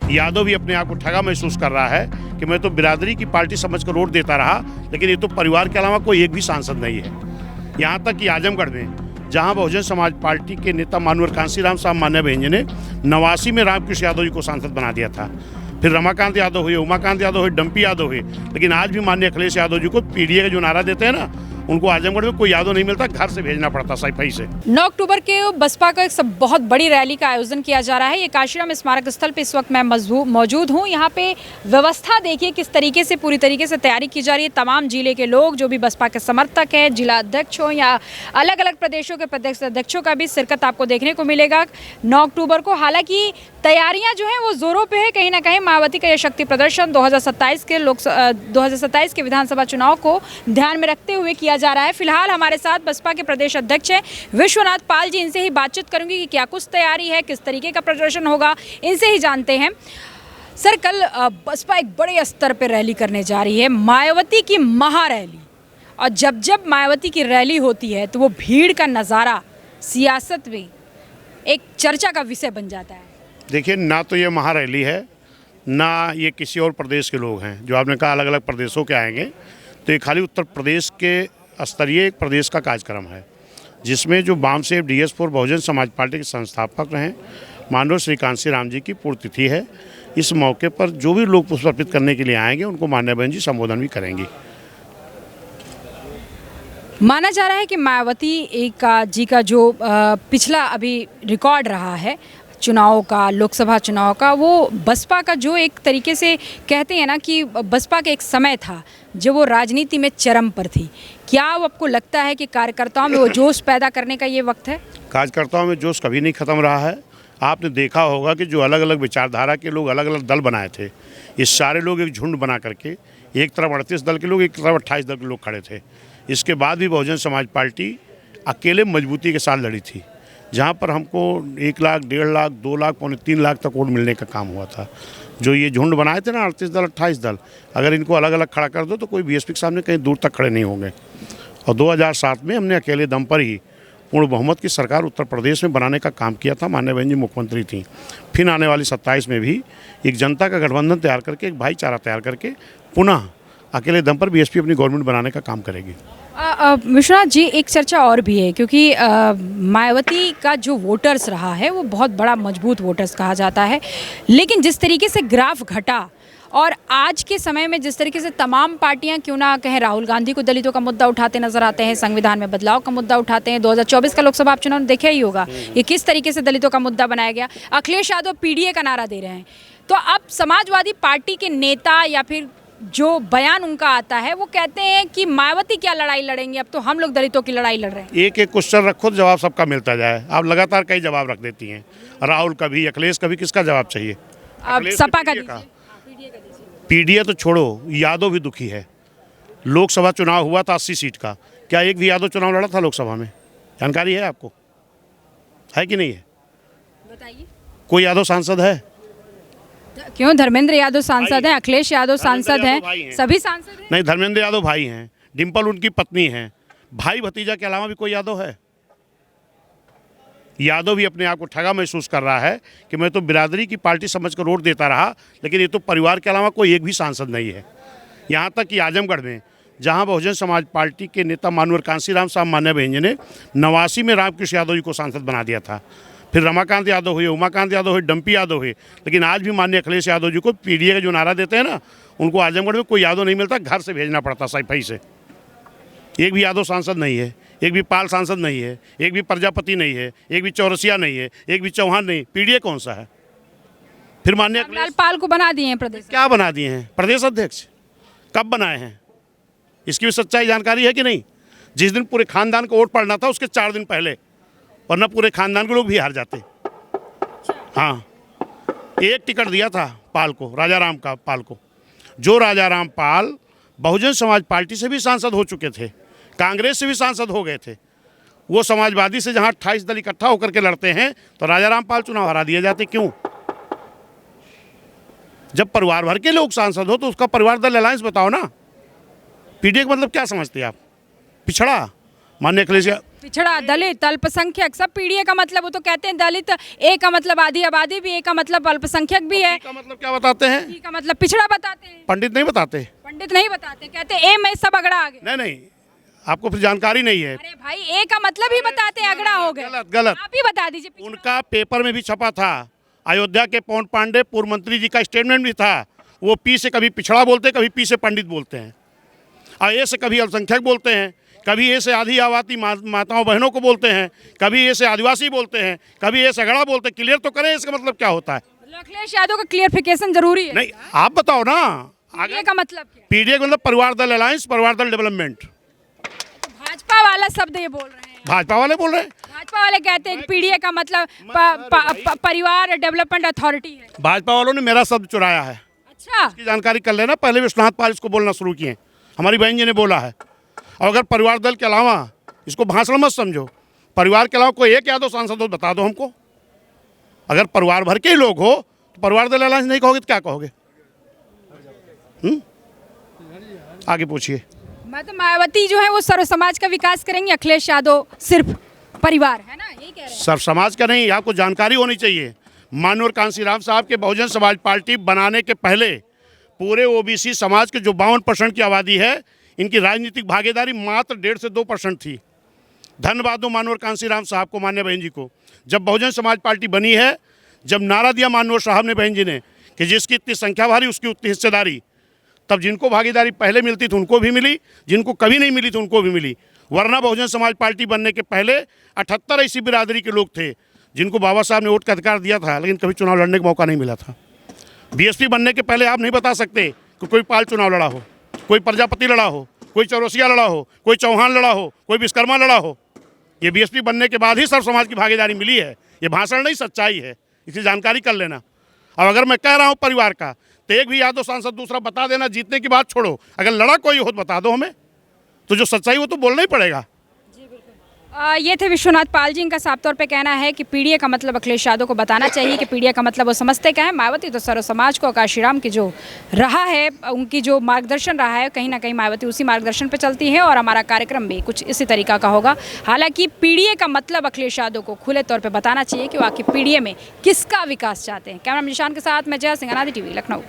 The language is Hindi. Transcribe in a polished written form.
यादव भी अपने आप को ठगा महसूस कर रहा है कि मैं तो बिरादरी की पार्टी समझकर वोट देता रहा, लेकिन ये तो परिवार के अलावा कोई एक भी सांसद नहीं है। यहाँ तक कि आजमगढ़ में जहाँ बहुजन समाज पार्टी के नेता मानवर कांसीराम साहब मान्यभंज ने 89 में रामकृष्ण यादव जी को सांसद बना दिया था। फिर रमाकांत यादव हुए, उमाकांत यादव हुए, डंपी यादव हुए, लेकिन आज भी माननीय अखिलेश यादव जी को पीडीए का जो नारा देते हैं ना, उनको आजमगढ़ में कोई यादव नहीं मिलता, घर से भेजना पड़ता सफाई से। 9 अक्टूबर के बसपा का एक बहुत बड़ी रैली का आयोजन किया जा रहा है। ये काशीराम स्मारक स्थल पे इस वक्त मैं मौजूद हूँ। यहाँ पे व्यवस्था देखिए किस तरीके से पूरी तरीके से तैयारी की जा रही है। तमाम जिले के लोग जो भी बसपा के समर्थक हैं, जिला अध्यक्ष हो या अलग अलग प्रदेशों के प्रदेश अध्यक्षों का भी शिरकत आपको देखने को मिलेगा 9 अक्टूबर को। हालांकि तैयारियां जो हैं वो जोरों पे है। कहीं ना कहीं मायावती का यह शक्ति प्रदर्शन 2027 के विधानसभा चुनाव को ध्यान में रखते हुए किया जा रहा है। फिलहाल हमारे साथ बसपा के प्रदेश अध्यक्ष हैं विश्वनाथ पाल जी। इनसे ही बातचीत करूंगी कि क्या कुछ तैयारी है, किस तरीके का प्रदर्शन होगा, इनसे ही जानते हैं। सर, कल बसपा एक बड़े स्तर पर रैली करने जा रही है, मायावती की महारैली। और जब मायावती की रैली होती है तो वो भीड़ का नज़ारा सियासत में एक चर्चा का विषय बन जाता है। देखिए, ना तो ये महारैली है, ना ये किसी और प्रदेश के लोग हैं। जो आपने कहा अलग अलग प्रदेशों के आएंगे, तो ये खाली उत्तर प्रदेश के स्तरीय एक प्रदेश का कार्यक्रम है, जिसमें जो बामसेव DS4 बहुजन समाज पार्टी के संस्थापक रहे माननीय श्री कांसीराम जी की पुण्यतिथि है। इस मौके पर जो भी लोग पुष्प अर्पित करने के लिए आएंगे, उनको मान्यबहन जी संबोधन भी करेंगी। माना जा रहा है कि मायावती जी का जो पिछला अभी रिकॉर्ड रहा है चुनाव का, लोकसभा चुनाव का, वो बसपा का जो एक तरीके से कहते हैं ना कि बसपा का एक समय था जब वो राजनीति में चरम पर थी। क्या वो आपको लगता है कि कार्यकर्ताओं में वो जोश पैदा करने का ये वक्त है? कार्यकर्ताओं में जोश कभी नहीं खत्म रहा है। आपने देखा होगा कि जो अलग अलग विचारधारा के लोग अलग अलग दल बनाए थे, ये सारे लोग एक झुंड बना करके, एक तरफ 38 दल के लोग, एक तरफ 28 दल के लोग खड़े थे। इसके बाद भी बहुजन समाज पार्टी अकेले मजबूती के साथ लड़ी थी, जहाँ पर हमको 1 लाख, 1.5 लाख, 2 लाख, पौने 3 लाख तक वोट मिलने का काम हुआ था। जो ये झुंड बनाए थे ना 38 दल, 28 दल, अगर इनको अलग अलग खड़ा कर दो तो कोई BSP के सामने कहीं दूर तक खड़े नहीं होंगे। और 2007 में हमने अकेले दम पर ही पूर्ण बहुमत की सरकार उत्तर प्रदेश में बनाने का काम किया था। मान्यता बहन जी मुख्यमंत्री थी। फिर आने वाली 27 में भी एक जनता का गठबंधन तैयार करके, एक भाईचारा तैयार करके पुनः अकेले दम पर BSP अपनी गवर्नमेंट बनाने का काम करेगी। विश्वनाथ जी, एक चर्चा और भी है क्योंकि मायावती का जो वोटर्स रहा है वो बहुत बड़ा मजबूत वोटर्स कहा जाता है, लेकिन जिस तरीके से ग्राफ घटा और आज के समय में जिस तरीके से तमाम पार्टियां क्यों ना कहें, राहुल गांधी को दलितों का मुद्दा उठाते नजर आते हैं, संविधान में बदलाव का मुद्दा उठाते हैं। 2024 का लोकसभा चुनाव देखा ही होगा ये किस तरीके से दलितों का मुद्दा बनाया गया। अखिलेश यादव पीडीए का नारा दे रहे हैं, तो अब समाजवादी पार्टी के नेता या फिर जो बयान उनका आता है वो कहते हैं कि मायावती क्या लड़ाई लड़ेंगे, अब तो हम लोग दलितों की लड़ाई लड़ रहे हैं। एक एक क्वेश्चन रखो तो जवाब सबका मिलता जाए। आप लगातार कई जवाब रख देती हैं, राहुल का भी, अखिलेश का भी। किसका जवाब चाहिए? सपा का। पीडीए तो छोड़ो, यादव भी दुखी है। लोकसभा चुनाव हुआ था 80 सीट का, क्या एक भी यादव चुनाव लड़ा था लोकसभा में? जानकारी है आपको? है कि नहीं है? बताइए। कोई यादव सांसद है? क्यों, धर्मेंद्र यादव सांसद हैं, अखिलेश यादव सांसद हैं, सभी सांसद हैं। नहीं, धर्मेंद्र यादव भाई हैं, डिम्पल उनकी पत्नी हैं। भाई भतीजा के अलावा भी कोई यादव है? यादव भी अपने आप को ठगा महसूस कर रहा है कि मैं तो बिरादरी की पार्टी समझकर वोट देता रहा, लेकिन ये तो परिवार के अलावा कोई एक भी सांसद नहीं है। यहाँ तक कि आजमगढ़ में जहाँ बहुजन समाज पार्टी के नेता मानवर कांसीराम साहब मान्यभंज ने 89 में रामकृष्ण यादव जी को सांसद बना दिया था। फिर रमाकांत यादव हुए, उमाकांत यादव हुए, डंपी यादव हुए, लेकिन आज भी माननीय अखिलेश यादव जी को पीडीए का जो नारा देते हैं ना, उनको आजमगढ़ में कोई यादव नहीं मिलता, घर से भेजना पड़ता सफाई से। एक भी यादव सांसद नहीं है, एक भी पाल सांसद नहीं है, एक भी प्रजापति नहीं है, एक भी चौरसिया नहीं है, एक भी चौहान नहीं। पीडीए कौन सा है? फिर माननीय रामलाल पाल को बना दिए हैं प्रदेश। क्या बना दिए हैं? प्रदेश अध्यक्ष कब बनाए हैं? इसकी भी सच्चाई जानकारी है कि नहीं? जिस दिन पूरे खानदान को वोट पड़ना था उसके 4 दिन पहले, वरना पूरे खानदान के लोग भी हार जाते। हाँ, एक टिकट दिया था पाल को, राजा राम का पाल को। जो राजा राम पाल बहुजन समाज पार्टी से भी सांसद हो चुके थे, कांग्रेस से भी सांसद हो गए थे, वो समाजवादी से जहाँ 28 दल इकट्ठा होकर के लड़ते हैं तो राजा राम पाल चुनाव हरा दिए जाते। क्यों? जब परिवार भर के लोग सांसद हो तो उसका परिवार दल अलायंस बताओ ना। पीडीए का मतलब क्या समझते हैं आप? पिछड़ा। माननीय अखिलेश पिछड़ा, दलित, अल्पसंख्यक सब पीडीए का मतलब, वो तो कहते हैं दलित, ए का मतलब आधी आबादी भी, ए का मतलब अल्पसंख्यक भी है, का मतलब क्या बताते हैं? पी का मतलब पिछड़ा बताते हैं। पंडित नहीं बताते। पंडित नहीं बताते, कहते हैं ए में सब अगड़ा आ गए। नहीं नहीं, आपको फिर जानकारी नहीं है। अरे भाई, ए का मतलब ही बताते हैं अगड़ा हो गए। गलत गलत। आप ही बता दीजिए। पिछड़ा। उनका पेपर में भी छपा था, अयोध्या के पवन पांडे पूर्व मंत्री जी का स्टेटमेंट भी था। वो पी से कभी पिछड़ा बोलते हैं, कभी पी से पंडित बोलते हैं, और ए से कभी अल्पसंख्यक बोलते हैं, कभी ए से आधी आबादी माताओं बहनों को बोलते हैं, कभी ए से आदिवासी बोलते हैं, कभी ए से अगड़ा बोलते हैं। क्लियर तो करें इसका मतलब क्या होता है। अखिलेश यादव का क्लियरिफिकेशन जरूरी है। नहीं, आप बताओ ना। पीडीए का मतलब क्या है? पीडीए का मतलब परिवार दल अलायंस, परिवार दल डेवलपमेंट। तो भाजपा वाला शब्द ये बोल रहे हैं। भाजपा वाले बोल रहे हैं। भाजपा वाले कहते हैं कि पीडीए का मतलब परिवार डेवलपमेंट अथॉरिटी है। भाजपा वालों ने मेरा शब्द चुराया है। अच्छा, इसकी जानकारी कर लेना। पहले विश्वनाथ पाल इसको बोलना शुरू किए, हमारी बहन जी ने बोला है। और अगर परिवार दल के अलावा, इसको भाषण मत समझो, परिवार के अलावा कोई एक यादव सांसद हो बता दो हमको। अगर परिवार भर के ही लोग हो तो परिवार दल अलायंस नहीं कहोगे तो क्या कहोगे? आगे पूछिए। मतलब मायावती जो है वो सर्व समाज का विकास करेंगे, अखिलेश यादव सिर्फ परिवार, है ना, यही कह रहे हैं। सब समाज का नहीं, आपको जानकारी होनी चाहिए। माननीय कांशीराम साहब के बहुजन समाज पार्टी बनाने के पहले पूरे ओबीसी समाज के जो 52% की आबादी है, इनकी राजनीतिक भागीदारी मात्र 1.5 से 2% थी। धन्यवाद दो माननीय कांशीराम साहब को, मान्य बहन जी को। जब बहुजन समाज पार्टी बनी है, जब नारा दिया माननीय साहब ने, बहन जी ने, कि जिसकी इतनी संख्या भारी उसकी उतनी हिस्सेदारी, तब जिनको भागीदारी पहले मिलती थी उनको भी मिली, जिनको कभी नहीं मिली थी उनको भी मिली। वरना बहुजन समाज पार्टी बनने के पहले 78 ऐसी बिरादरी के लोग थे जिनको बाबा साहब ने वोट का अधिकार दिया था, लेकिन कभी चुनाव लड़ने का मौका नहीं मिला था। बीएसपी बनने के पहले आप नहीं बता सकते कि कोई पाल चुनाव लड़ा हो, कोई प्रजापति लड़ा हो, कोई चौरसिया लड़ा हो, कोई चौहान लड़ा हो, कोई विश्वकर्मा लड़ा हो। ये बीएसपी बनने के बाद ही सर्व समाज की भागीदारी मिली है। ये भाषण नहीं, सच्चाई है, इसकी जानकारी कर लेना। और अगर मैं कह रहा हूँ परिवार का, तो एक भी यादव सांसद दूसरा बता देना। जीतने की बात छोड़ो, अगर लड़ा कोई हो तो बता दो हमें, तो जो सच्चाई वो तो बोलना ही पड़ेगा। ये थे विश्वनाथ पाल जी। इनका साफ तौर पे कहना है कि पीडीए का मतलब अखिलेश यादव को बताना चाहिए कि पीडीए का मतलब वो समझते क्या है। मायावती तो सर्व समाज को, काशीराम की जो रहा है, उनकी जो मार्गदर्शन रहा है, कहीं ना कहीं मायावती उसी मार्गदर्शन पे चलती है। और हमारा कार्यक्रम भी कुछ इसी तरीका का होगा। हालांकि पीडीए का मतलब अखिलेश यादव को खुले तौर पर बताना चाहिए कि वो आखिर पीडीए में किसका विकास चाहते हैं। कैमरा निशान के साथ मैं जय सिंह, अनादि टीवी, लखनऊ।